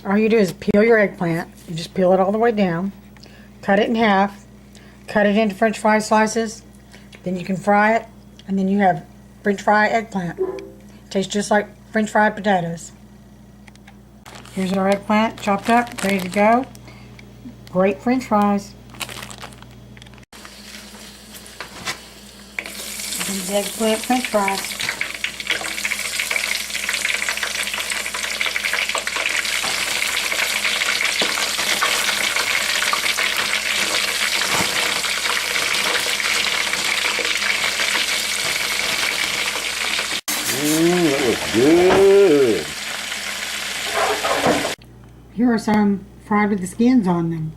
All you do is peel your eggplant. You just peel it all the way down. Cut it in half. Cut it into French fry slices. Then you can fry it. And then you have French fry eggplant. Tastes just like French fried potatoes. Here's our eggplant chopped up, ready to go. Great French fries. These eggplant French fries. That looks good. Here are some fried with the skins on them.